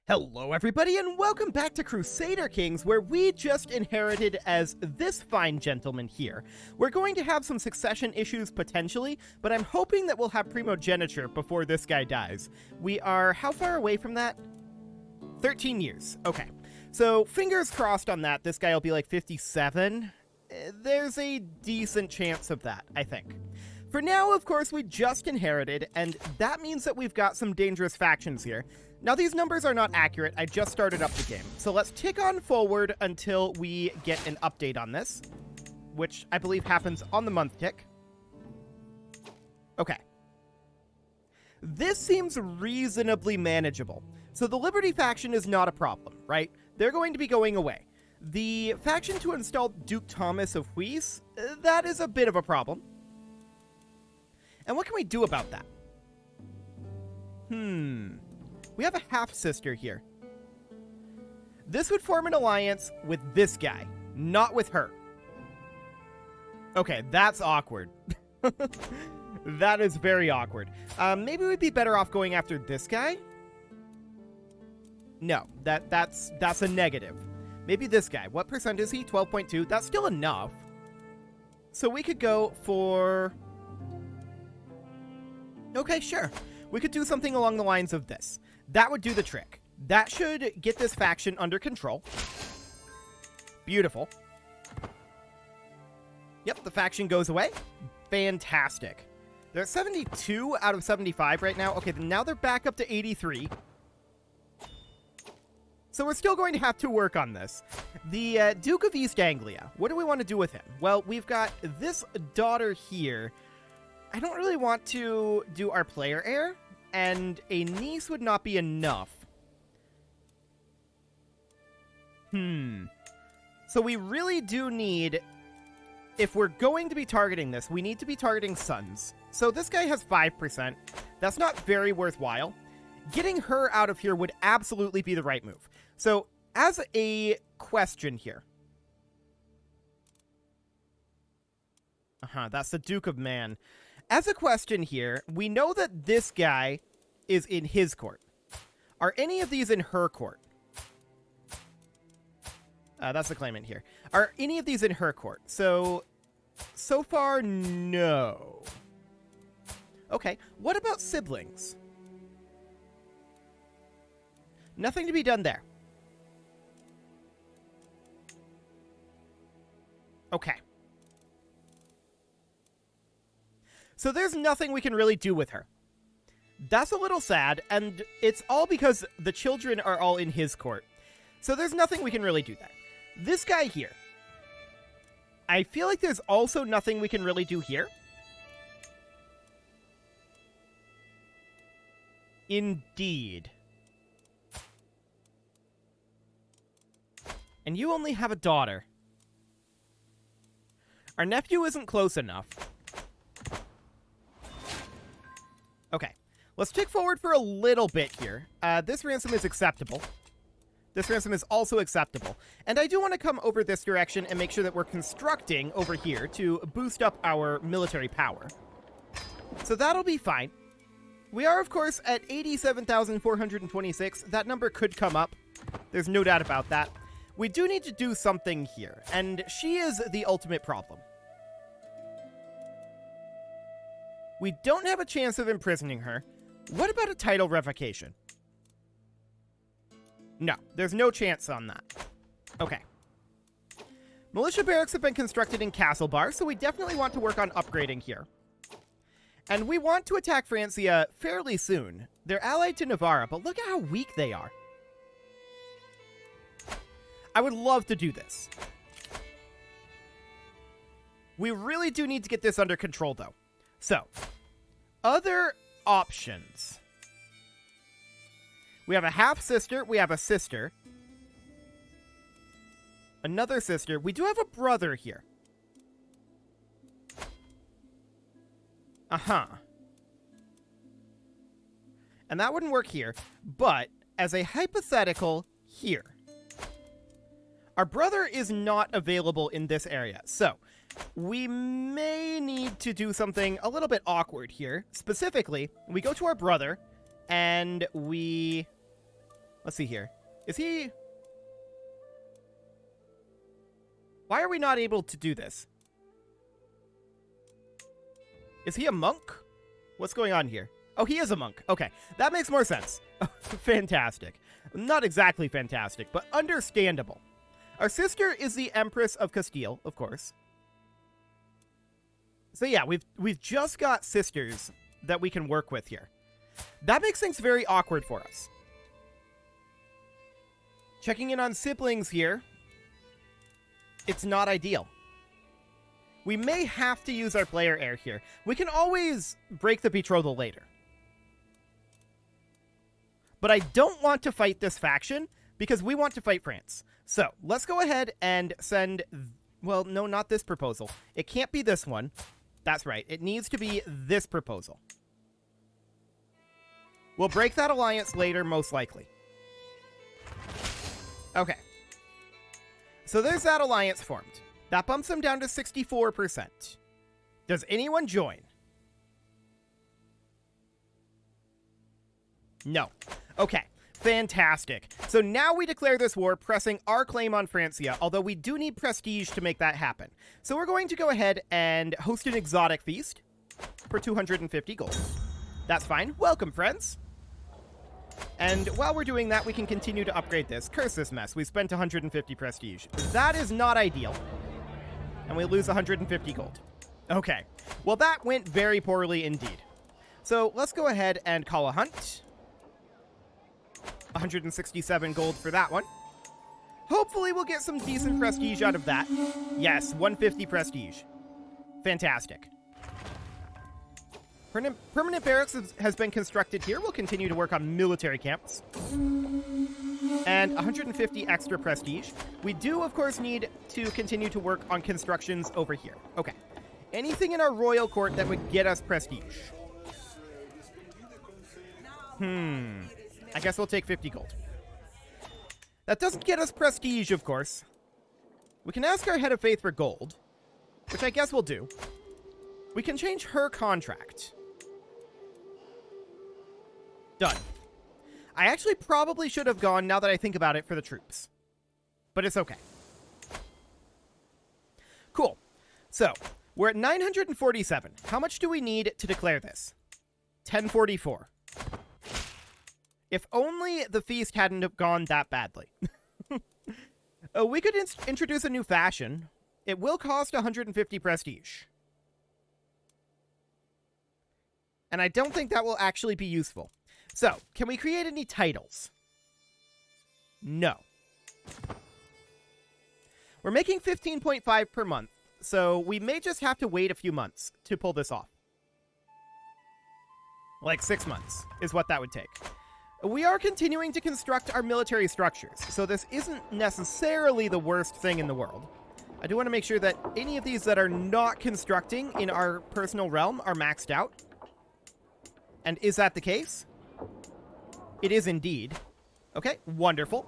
Hello everybody and welcome back to Crusader Kings, where we just inherited as this fine gentleman here. We're going to have some succession issues potentially, but I'm hoping that we'll have primogeniture before this guy dies. We are how far away from that? 13 years. Okay. So fingers crossed on that. This guy will be like 57. There's a decent chance of that, I think. For now, of course, we just inherited, and that means that we've got some dangerous factions here. Now, these numbers are not accurate. I just started up the game. So let's tick on forward until we get an update on this, which I believe happens on the month tick. Okay. This seems reasonably manageable. So the Liberty faction is not a problem, right? They're going to be going away. The faction to install Duke Thomas of Huys, that is a bit of a problem. And what can we do about that? We have a half-sister here. This would form an alliance with this guy, not with her. Okay, that's awkward. That is very awkward. Maybe we'd be better off going after this guy? No, that's a negative. Maybe this guy. What percent is he? 12.2. That's still enough. So we could go for... Okay, sure. We could do something along the lines of this. That would do the trick. That should get this faction under control. Beautiful. Yep, the faction goes away. Fantastic. They're at 72 out of 75 right now. Okay, now they're back up to 83. So we're still going to have to work on this. The Duke of East Anglia. What do we want to do with him? Well, we've got this daughter here. I don't really want to do our player heir, and a niece would not be enough. So we really do need, if we're going to be targeting this, we need to be targeting sons. So this guy has 5%. That's not very worthwhile. Getting her out of here would absolutely be the right move. So as a question here. That's the Duke of Man. As a question here, we know that this guy is in his court. Are any of these in her court? That's the claimant here. Are any of these in her court? So far, no. Okay, what about siblings? Nothing to be done there. Okay. So there's nothing we can really do with her. That's a little sad, and it's all because the children are all in his court. So there's nothing we can really do there. This guy here. I feel like there's also nothing we can really do here. Indeed. And you only have a daughter. Our nephew isn't close enough. Okay, let's tick forward for a little bit here. This ransom is acceptable. This ransom is also acceptable. And I do want to come over this direction and make sure that we're constructing over here to boost up our military power. So that'll be fine. We are, of course, at 87,426. That number could come up. There's no doubt about that. We do need to do something here, and she is the ultimate problem. We don't have a chance of imprisoning her. What about a title revocation? No, there's no chance on that. Okay. Militia barracks have been constructed in Castlebar, so we definitely want to work on upgrading here. And we want to attack Francia fairly soon. They're allied to Navarra, but look at how weak they are. I would love to do this. We really do need to get this under control, though. So, other options. We have a half-sister. We have a sister. Another sister. We do have a brother here. And that wouldn't work here. But, as a hypothetical, here. Our brother is not available in this area. So, we may need to do something a little bit awkward here. Specifically, we go to our brother, and we... Let's see here. Is he... Why are we not able to do this? Is he a monk? What's going on here? Oh, he is a monk. Okay, that makes more sense. Fantastic. Not exactly fantastic, but understandable. Our sister is the Empress of Castile, of course. So yeah, we've just got sisters that we can work with here. That makes things very awkward for us. Checking in on siblings here. It's not ideal. We may have to use our player heir here. We can always break the betrothal later. But I don't want to fight this faction because we want to fight France. So let's go ahead and send... Well, no, not this proposal. It can't be this one. That's right. It needs to be this proposal. We'll break that alliance later, most likely. Okay. So there's that alliance formed. That bumps them down to 64%. Does anyone join? No. Okay. Fantastic. So now we declare this war, pressing our claim on Francia, although we do need prestige to make that happen. So we're going to go ahead and host an exotic feast for 250 gold. That's fine. Welcome, friends. And while we're doing that, we can continue to upgrade this. Curse this mess. We spent 150 prestige. That is not ideal. And we lose 150 gold. Okay. Well, that went very poorly indeed. So let's go ahead and call a hunt. 167 gold for that one. Hopefully we'll get some decent prestige out of that. Yes, 150 prestige. Fantastic. Permanent barracks has been constructed here. We'll continue to work on military camps. And 150 extra prestige. We do, of course, need to continue to work on constructions over here. Okay. Anything in our royal court that would get us prestige? I guess we'll take 50 gold. That doesn't get us prestige, of course. We can ask our head of faith for gold, which I guess we'll do. We can change her contract. Done. I actually probably should have gone, now that I think about it, for the troops. But it's okay. Cool. So, we're at 947. How much do we need to declare this? 1044. If only the feast hadn't have gone that badly. We could introduce a new fashion. It will cost 150 prestige. And I don't think that will actually be useful. So, can we create any titles? No. We're making 15.5 per month, so we may just have to wait a few months to pull this off. Like 6 months is what that would take. We are continuing to construct our military structures, so this isn't necessarily the worst thing in the world. I do want to make sure that any of these that are not constructing in our personal realm are maxed out. And is that the case? It is indeed. Okay, wonderful.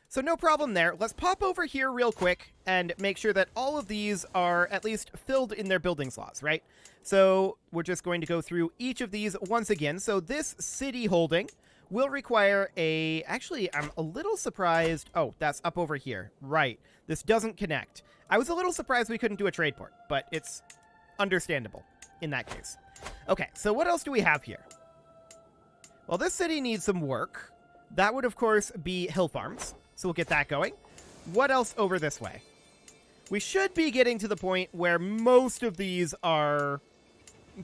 So no problem there. Let's pop over here real quick and make sure that all of these are at least filled in their building slots, right? So we're just going to go through each of these once again. So this city holding will require a... Actually, I'm a little surprised... Oh, that's up over here. Right. This doesn't connect. I was a little surprised we couldn't do a trade port, but it's understandable in that case. Okay, so what else do we have here? Well, this city needs some work. That would, of course, be hill farms. So we'll get that going. What else over this way? We should be getting to the point where most of these are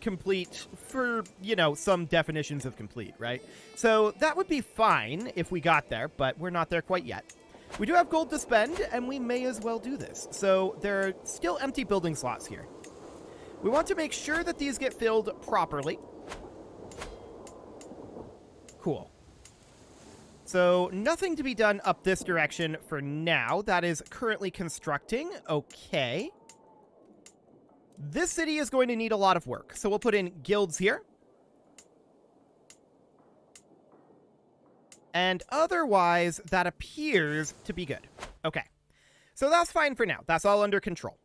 complete for, you know, some definitions of complete, right? So that would be fine if we got there, but we're not there quite yet. We do have gold to spend, and we may as well do this. So there are still empty building slots here. We want to make sure that these get filled properly. Cool. So nothing to be done up this direction for now. That is currently constructing. Okay. This city is going to need a lot of work. So we'll put in guilds here. And otherwise, that appears to be good. Okay. So that's fine for now. That's all under control.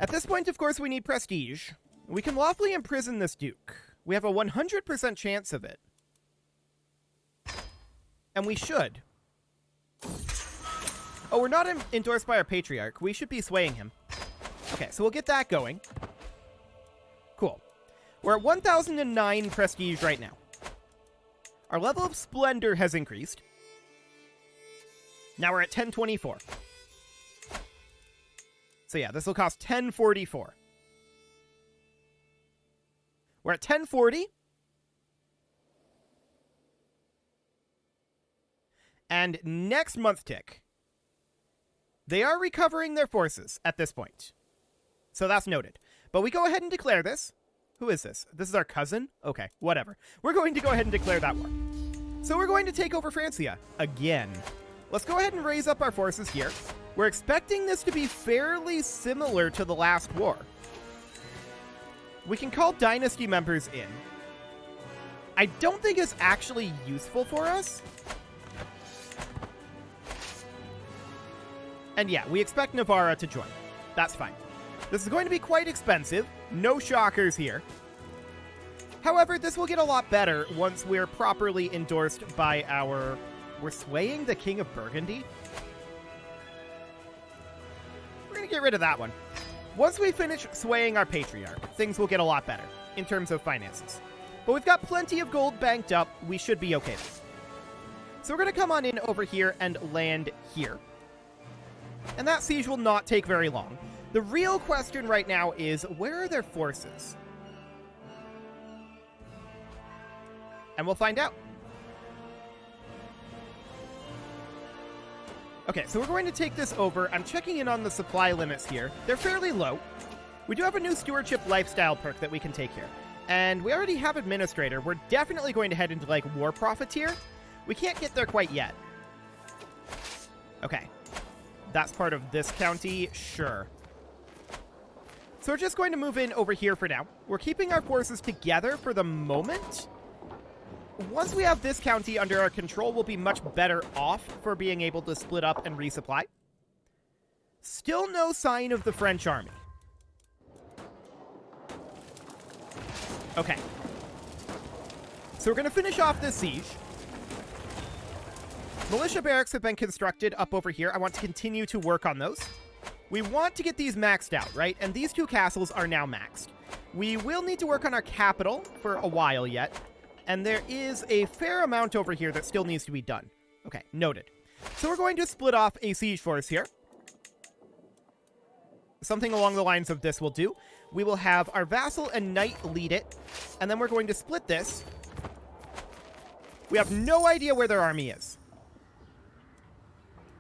At this point, of course, we need prestige. We can lawfully imprison this duke. We have a 100% chance of it. And we should. Oh, we're not endorsed by our patriarch. We should be swaying him. Okay, so we'll get that going. Cool. We're at 1,009 prestige right now. Our level of splendor has increased. Now we're at 1024. So yeah, this will cost 1044. We're at 1040. And next month tick, they are recovering their forces at this point. So that's noted. But we go ahead and declare this. Who is this? This is our cousin? Okay, whatever. We're going to go ahead and declare that war. So we're going to take over Francia again. Let's go ahead and raise up our forces here. We're expecting this to be fairly similar to the last war. We can call dynasty members in. I don't think it's actually useful for us. And yeah, we expect Navarra to join. That's fine. This is going to be quite expensive. No shockers here. However, this will get a lot better once we're properly endorsed by our... We're swaying the King of Burgundy? We're going to get rid of that one. Once we finish swaying our patriarch, things will get a lot better in terms of finances. But we've got plenty of gold banked up. We should be okay then. So we're going to come on in over here and land here. And that siege will not take very long. The real question right now is, where are their forces? And we'll find out. Okay, so we're going to take this over. I'm checking in on the supply limits here. They're fairly low. We do have a new stewardship lifestyle perk that we can take here. And we already have administrator. We're definitely going to head into, like, war profiteer. We can't get there quite yet. Okay. That's part of this county? Sure. So we're just going to move in over here for now. We're keeping our forces together for the moment. Once we have this county under our control, we'll be much better off for being able to split up and resupply. Still no sign of the French army. Okay. So we're going to finish off this siege. Militia barracks have been constructed up over here. I want to continue to work on those. We want to get these maxed out, right? And these two castles are now maxed. We will need to work on our capital for a while yet. And there is a fair amount over here that still needs to be done. Okay, noted. So we're going to split off a siege force here. Something along the lines of this will do. We will have our vassal and knight lead it. And then we're going to split this. We have no idea where their army is.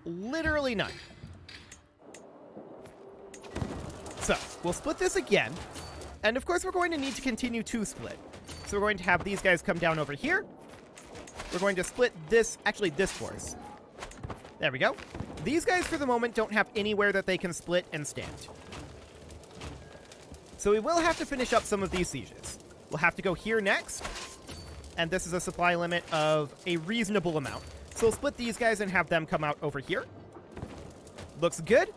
Literally none. So, we'll split this again. And of course, we're going to need to continue to split. So we're going to have these guys come down over here. We're going to split this, actually this force. There we go. These guys for the moment don't have anywhere that they can split and stand. So we will have to finish up some of these sieges. We'll have to go here next. And this is a supply limit of a reasonable amount. So we'll split these guys and have them come out over here. Looks good.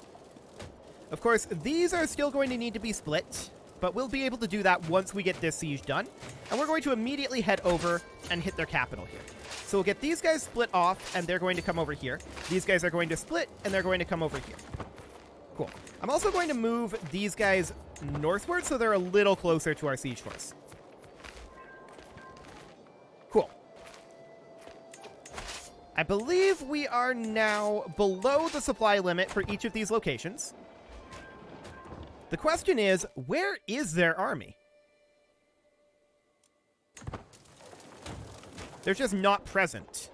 Of course, these are still going to need to be split, but we'll be able to do that once we get this siege done. And we're going to immediately head over and hit their capital here. So we'll get these guys split off, and they're going to come over here. These guys are going to split, and they're going to come over here. Cool. I'm also going to move these guys northward so they're a little closer to our siege force. Cool. I believe we are now below the supply limit for each of these locations. The question is, where is their army? They're just not present.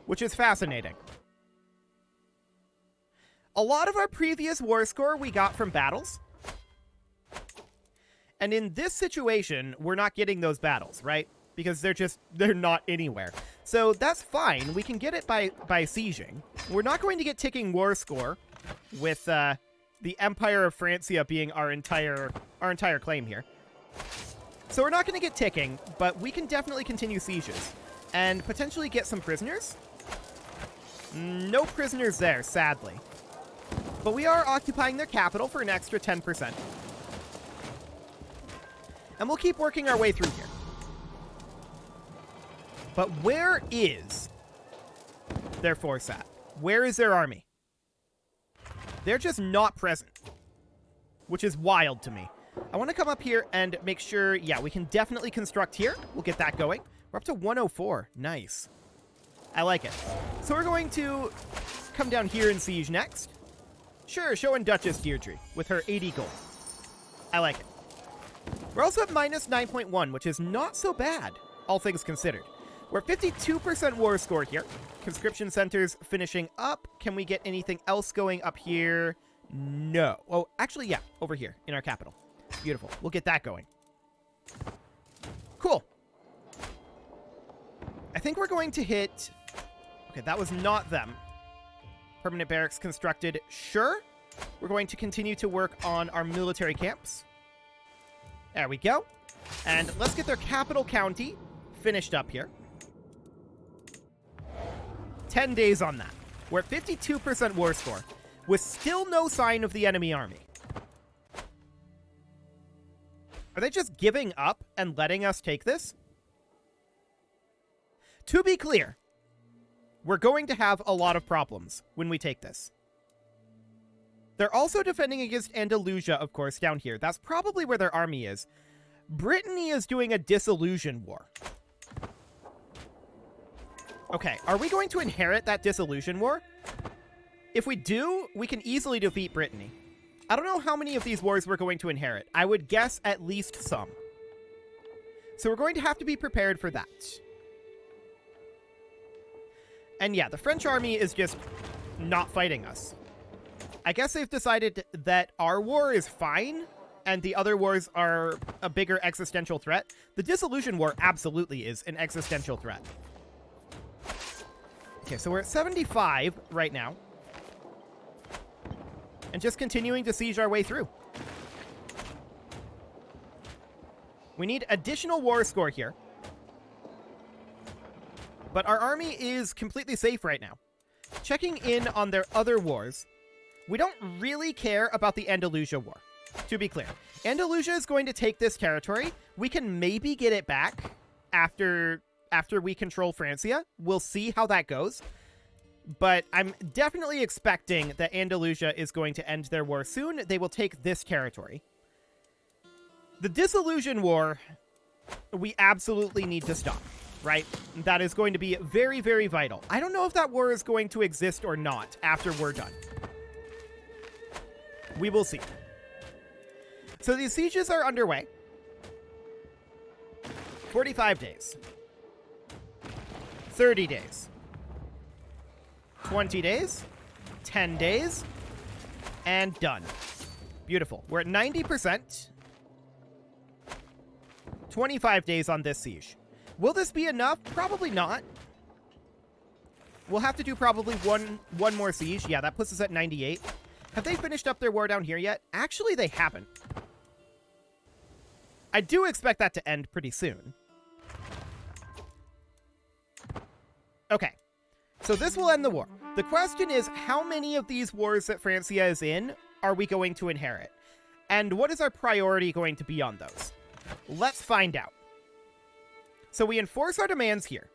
Which is fascinating. A lot of our previous war score we got from battles. And in this situation, we're not getting those battles, right? Because they're not anywhere. So that's fine. We can get it by sieging. We're not going to get ticking war score with the Empire of Francia being our entire claim here. So we're not going to get ticking, but we can definitely continue sieges and potentially get some prisoners. No prisoners there, sadly. But we are occupying their capital for an extra 10%. And we'll keep working our way through here. But where is their force at? Where is their army? They're just not present, which is wild to me. I want to come up here and make sure, yeah, we can definitely construct here. We'll get that going. We're up to 104. Nice. I like it. So we're going to come down here and siege next. Sure, showing Duchess Deirdre with her 80 gold. I like it. We're also at minus 9.1, which is not so bad, all things considered. We're at 52% war score here. Conscription centers finishing up. Can we get anything else going up here? No. Oh, actually, yeah, over here in our capital. Beautiful. We'll get that going. Cool. I think we're going to hit... Okay, that was not them. Permanent barracks constructed. Sure. We're going to continue to work on our military camps. There we go. And let's get their capital county finished up here. 10 days on that. We're at 52% war score, with still no sign of the enemy army. Are they just giving up and letting us take this? To be clear, we're going to have a lot of problems when we take this. They're also defending against Andalusia, of course, down here. That's probably where their army is. Brittany is doing a disillusion war. Okay, are we going to inherit that disillusion war? If we do, we can easily defeat Brittany. I don't know how many of these wars we're going to inherit. I would guess at least some. So we're going to have to be prepared for that. And yeah, the French army is just not fighting us. I guess they've decided that our war is fine, and the other wars are a bigger existential threat. The Disillusion War absolutely is an existential threat. Okay, so we're at 75 right now. And just continuing to siege our way through. We need additional war score here. But our army is completely safe right now. Checking in on their other wars, we don't really care about the Andalusia War, to be clear. Andalusia is going to take this territory. We can maybe get it back after we control Francia. We'll see how that goes. But I'm definitely expecting that Andalusia is going to end their war soon. They will take this territory. The Disillusion War, we absolutely need to stop, right? That is going to be very, very vital. I don't know if that war is going to exist or not after we're done. We will see. So these sieges are underway. 45 days. 30 days. 20 days. 10 days. And done. Beautiful. We're at 90%. 25 days on this siege. Will this be enough? Probably not. We'll have to do probably one more siege. Yeah, that puts us at 98. Have they finished up their war down here yet? Actually, they haven't. I do expect that to end pretty soon. Okay. So this will end the war. The question is, how many of these wars that Francia is in are we going to inherit? And what is our priority going to be on those? Let's find out. So we enforce our demands here.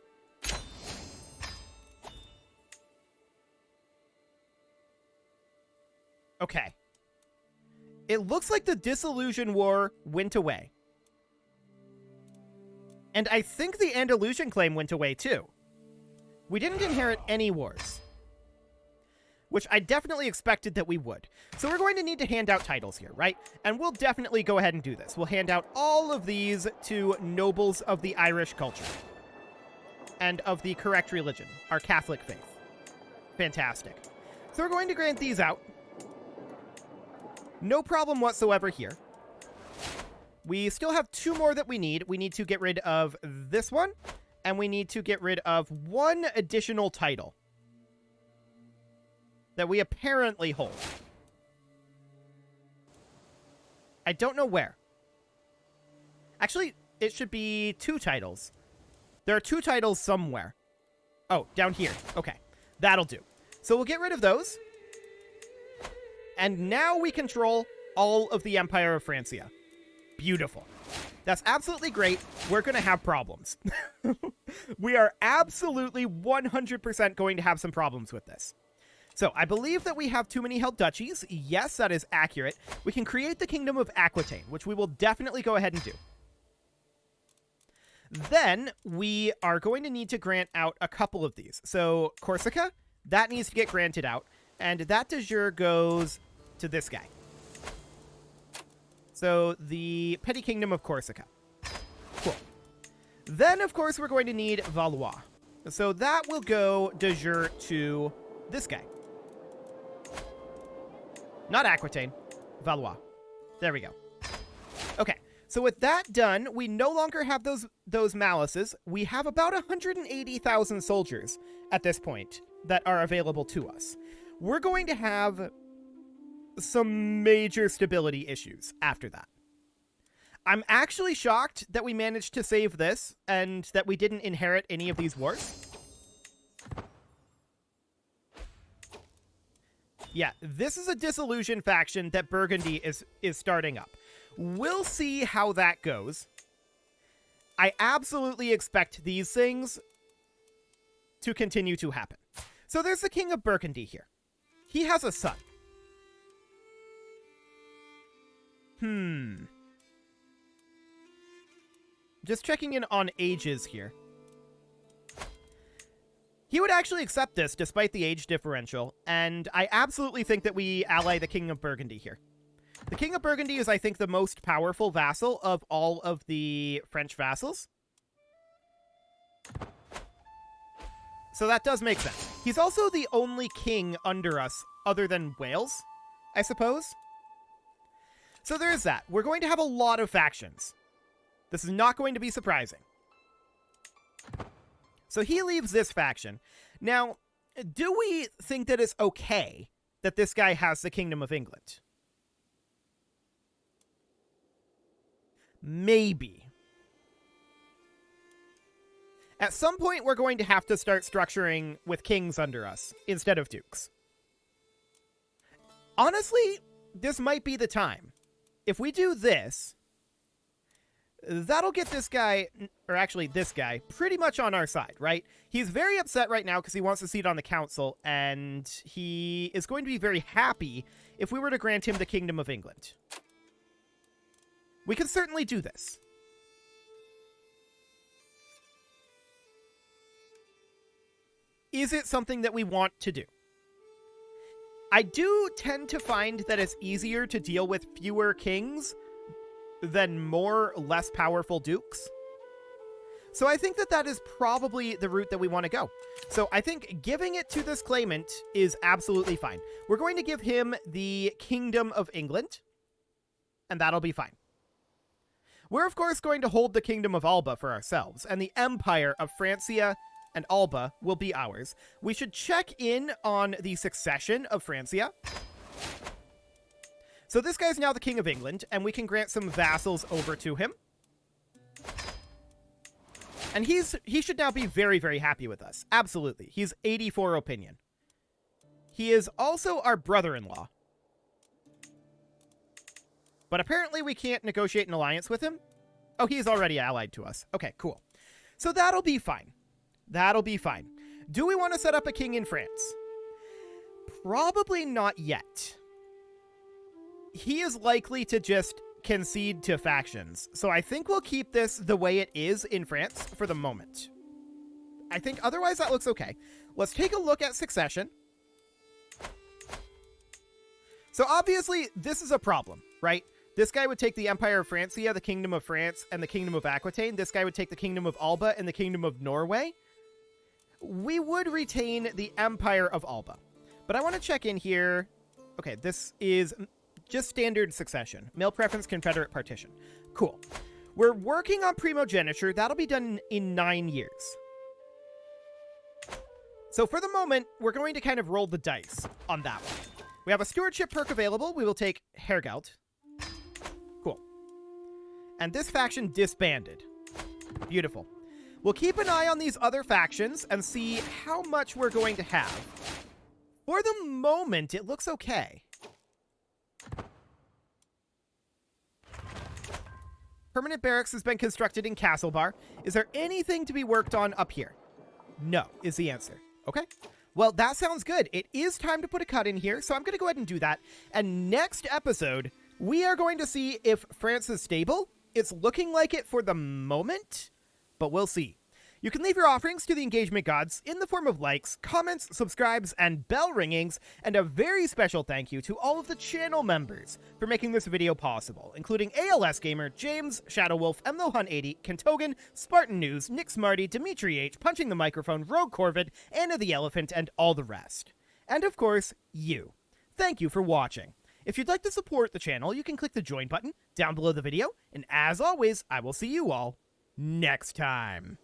Okay. It looks like the Disillusion War went away. And I think the Andalusian claim went away too. We didn't inherit any wars, which I definitely expected that we would. So we're going to need to hand out titles here, right? And we'll definitely go ahead and do this. We'll hand out all of these to nobles of the Irish culture and of the correct religion, our Catholic faith. Fantastic. So we're going to grant these out. No problem whatsoever here. We still have two more that we need. We need to get rid of this one, and we need to get rid of one additional title that we apparently hold. I don't know where. Actually, it should be two titles. There are two titles somewhere. Oh, down here. Okay, that'll do. So we'll get rid of those. And now we control all of the Empire of Francia. Beautiful. That's absolutely great. We're going to have problems. We are absolutely 100% going to have some problems with this. So I believe that we have too many held duchies. Yes, that is accurate. We can create the Kingdom of Aquitaine, which we will definitely go ahead and do. Then we are going to need to grant out a couple of these. So Corsica, that needs to get granted out. And that de jure goes to this guy. So the Petty Kingdom of Corsica. Cool. Then, of course, we're going to need Valois. So that will go de jure to this guy. Not Aquitaine. Valois. There we go. Okay. So with that done, we no longer have those malices. We have about 180,000 soldiers at this point that are available to us. We're going to have some major stability issues after that. I'm actually shocked that we managed to save this and that we didn't inherit any of these wars. Yeah, this is a disillusion faction that Burgundy is starting up. We'll see how that goes. I absolutely expect these things to continue to happen. So there's the King of Burgundy here. He has a son. Just checking in on ages here. He would actually accept this despite the age differential, and I absolutely think that we ally the King of Burgundy here. The King of Burgundy is, I think, the most powerful vassal of all of the French vassals. So that does make sense. He's also the only king under us other than Wales, I suppose. So there's that. We're going to have a lot of factions. This is not going to be surprising. So he leaves this faction. Now, do we think that it's okay that this guy has the Kingdom of England? Maybe. At some point, we're going to have to start structuring with kings under us instead of dukes. Honestly, this might be the time. If we do this, that'll get this guy, or actually this guy, pretty much on our side, right? He's very upset right now because he wants a seat on the council, and he is going to be very happy if we were to grant him the Kingdom of England. We can certainly do this. Is it something that we want to do? I do tend to find that it's easier to deal with fewer kings than more less powerful dukes. So I think that that is probably the route that we want to go. So I think giving it to this claimant is absolutely fine. We're going to give him the Kingdom of England, and that'll be fine. We're, of course, going to hold the Kingdom of Alba for ourselves, and the Empire of Francia and Alba will be ours. We should check in on the succession of Francia. So this guy's now the King of England, and we can grant some vassals over to him. And he should now be very, very happy with us. Absolutely. He's 84 opinion. He is also our brother-in-law. But apparently we can't negotiate an alliance with him. Oh, he's already allied to us. Okay, cool. So that'll be fine. That'll be fine. Do we want to set up a king in France? Probably not yet. He is likely to just concede to factions. So I think we'll keep this the way it is in France for the moment. I think otherwise that looks okay. Let's take a look at succession. So obviously this is a problem, right? This guy would take the Empire of Francia, the Kingdom of France, and the Kingdom of Aquitaine. This guy would take the Kingdom of Alba and the Kingdom of Norway. We would retain the Empire of Alba. But I want to check in here. Okay, this is just standard succession. Male preference, Confederate partition. Cool. We're working on primogeniture. That'll be done in 9 years. So for the moment, we're going to kind of roll the dice on that one. We have a stewardship perk available. We will take Hergelt. Cool. And this faction disbanded. Beautiful. We'll keep an eye on these other factions and see how much we're going to have. For the moment, it looks okay. Permanent barracks has been constructed in Castlebar. Is there anything to be worked on up here? No, is the answer. Okay. Well, that sounds good. It is time to put a cut in here, so I'm going to go ahead and do that. And next episode, we are going to see if France is stable. It's looking like it for the moment, but we'll see. You can leave your offerings to the engagement gods in the form of likes, comments, subscribes, and bell ringings, and a very special thank you to all of the channel members for making this video possible, including ALS Gamer, James, Shadowwolf, MLoHun80, Kentogan, Spartan News, Nick Smarty, Dimitri H, Punching the Microphone, Rogue Corvid, Anna the Elephant, and all the rest. And of course, you. Thank you for watching. If you'd like to support the channel, you can click the join button down below the video, and as always, I will see you all next time.